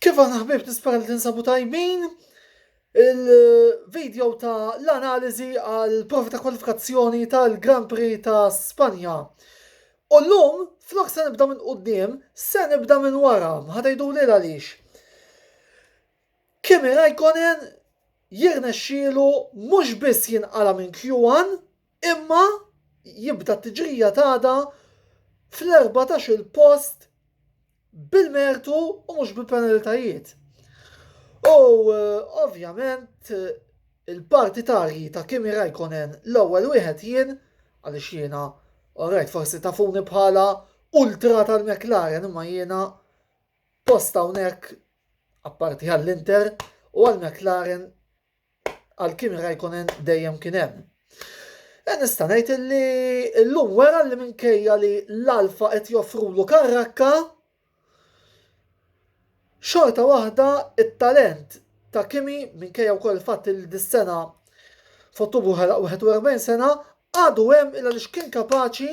Kif aħna ħbib nispera li tinsabu tajbin il-video ta' l-analiżi għal provi ta' kwalifikazzjoni tal-Grand Prix ta' Spanja. U llum, flok se nibda minn qudiem, se nibda minn wara, ħadajdu li għaliex. Kimi Räikkönen jirnexxielu mhux biss jinqala minn Q1, imma jibda t-tiġrija tagħda fl-14 il-post bil-mertu u mhux bil-penalitajiet. U ovvjament il-partitarji ta' Kimi Räikkönen l-ewwel wieħed jien għaliex jiena alright forsi tafuni bħala ultra tal-McLaren imma jiena posta hawnhekk apparti għall-Inter u għall-McLaren għal Kimi Räikkönen dejjem kien hemm. Nista' ngħid li llum wera li minkejja li l-Alfa qed joffrulu karrakka xorta waħda it-talent ta' Kimi minkejja wkoll fatt li dis-sena f'Ottubru ħelaq 41 sena għadu hemm illa li kien kapaċi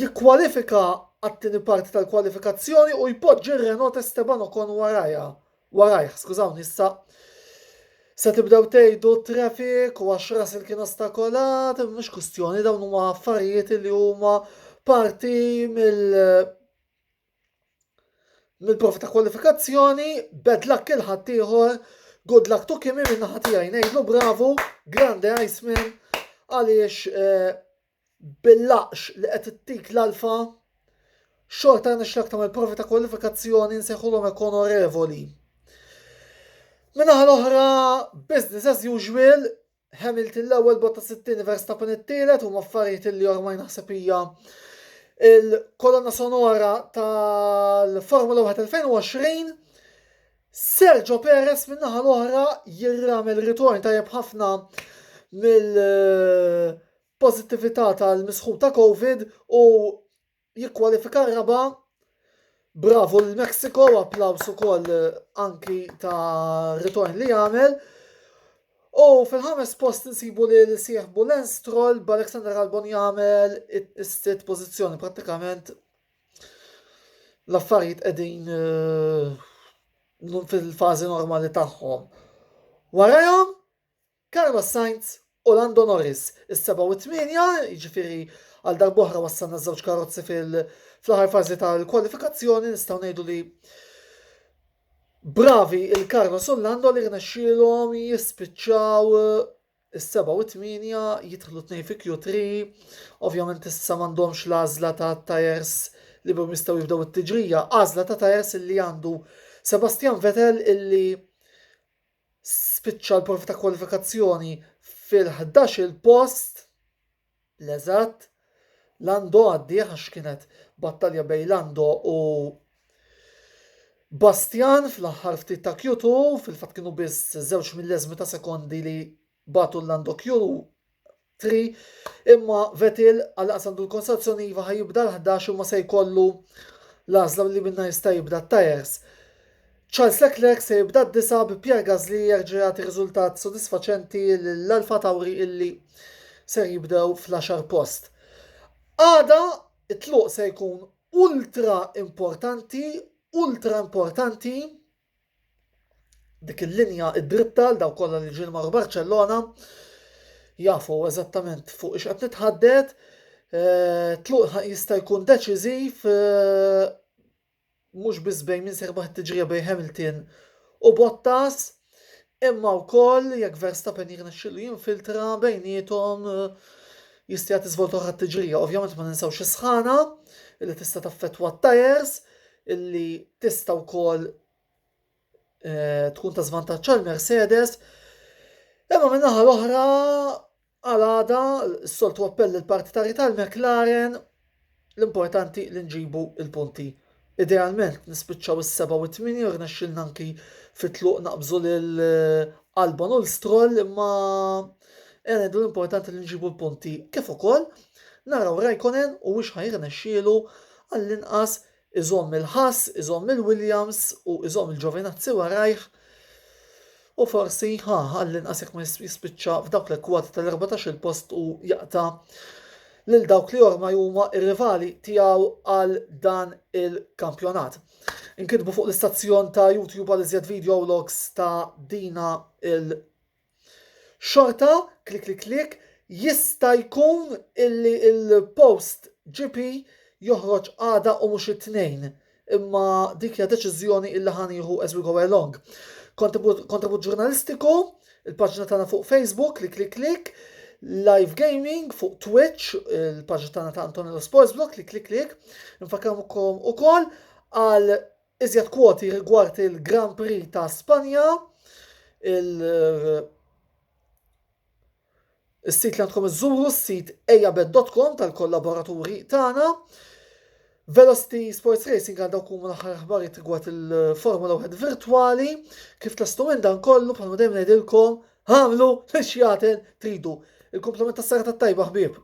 jikkwalifika għat-tieni parti tal-kwalifikazzjoni u jpoġġi r-Renault Esteban Ocon warajh, skużawni issa se tibdew tgħidu traffic u għax Russell kien ostakolat, mhux kwistjoni dawn huma affarijiet li huma parti mill-provi ta' kwalifikazzjoni, bad luck il-ħadd ieħor, good luck to Kimi minn naħa tiegħi ngħidlu bravo, grande Iceman għaliex bil-laqx li qed ittik l-Alfa xorta nixlak tagħmel provi ta' kwalifikazzjoni nsejħulhom onorevoli. Minnaħa l-oħra, business as usual, Hamilton l-ewwel Bottas it-tieni Verstappen it-tielet huma affarijiet li ormai naħseb hija il-kolonna sonora tal-Formula 1 2020. Sergio Perez minnaħa l-oħra jirramel ritorn tajjeb ħafna mill-pożittività tal-misħu ta' Covid u jikkwalifika raba. Bravo l-Mexico, applaus ukoll anki ta' ritorn li jagħmel. U fil-ħames post nsibu li l-sieħbu Lance Stroll b'Alexander Albon jagħmel is-sitt pożizzjoni prattikament l-affarijiet qegħdin fil-fażi normali tagħhom. Warahom Carlos Sainz u Lando Norris is-7 u 8, jiġifieri għal darb'oħra wassalna żewġ karozzi fl-aħħar fażi tal-kwalifikazzjoni nistgħu ngħidu li bravi il-Carlos u Lando li rnexxielhom jispiċċaw is-7 u 8 jidħlu tnejn fi Q3. Ovvjament issa m'għandhomx l-għażla ta' tires li bhom jistgħu jibdew it-tiġrija, għażla ta' tires illi għandu Sebastian Vettel illi spiċċa l-provi ta' kwalifikazzjoni fil-11 il-post l-eżatt. Lando għaddieħ għax kienet battalja bejn Lando u Bastian fl-aħħar ftit ta' Q2, fil-fatt kienu biss 2 millesimi ta' sekondi li batu Lando Q3, imma Vettel għal għandu l-konstazzjoni iva ħajibda l-11 u ma se jkollu l-għażla li minna jista' jibda t-tires. Charles Leclerc se jibda d-9 bi Pierre Gasly jerġa' jagħti riżultat sodisfaċenti l-Alfa Tauri illi ser jibdew fl-10 post. Għada it-tluq se jkun ultra importanti dik il-linja id-dritta l-daw kollha li ġil mar Barcellona jafu eżattament fuq ix qed nitħadded. Tluq jista' jkun deċiżiv mhux biss bejn min se jirbaħ it-tiġrija bejn Hamilton u Bottas, imma wkoll jekk Verstappen jirnexxielu jinfiltra bejniethom jista' jagħti żvolta oħra t-tiġrija. Ovvjament ma ninsawx is-sħana illi tista' taffettwa t-tires illi tista' wkoll tkun ta' żvantaġġ għal Mercedes. Imma min-naħa l-oħra għal għada s-soltu appell il-partitari tal-McLaren l-importanti li nġibu il-punti. Idealment nispiċċaw is-7 u 8 u rnexxilna anki fit-tluq naqbżu lil Albon u l-Stroll imma ngħidu l-importanti li nġibu l-punti kif ukoll naraw Räikkönen u wiex ħajrnexxielu għall-inqas iżomm il-Haas, iżomm il-Williams u iżomm il-Giovinazzi warajh u forsi għall-inqas jekk ma jispiċċa f'dawk l-kwad tal-14 il-post u jaqta' lil dawk li orma huma ir-rivali tiegħu għal dan il-kampjonat. Inkitbu fuq l-istazzjon ta' YouTube għal iżjed video vlogs ta' dina il-xorta, klik, jista' jkun illi il-post GP joħroġ għada u mhux it-tnejn, imma dik hija deċiżjoni illi ħanieħu as we go along. Kontribut ġurnalistiku, il-paġna tagħna fuq Facebook, klik, live gaming fuq Twitch, il-paġna tagħna ta' Antonello Sports Blog, klik. Nfakkarkom ukoll għal iżjed kwoti rigward il-Grand Prix ta' Spanja, il-sit li għandkom iżżuru, s-sit ejabed.com tal-kollaboraturi tagħna. Velocity Sports Racing għandaw kum l-aħħar aħbarijiet rigward il-Formula 1 virtuali, kif tlastu minn dan kollu bħalma dejjem ngħidilkom ħamlu l-xjatel tridu. Il-komplement tas-serata tajba ħbieb.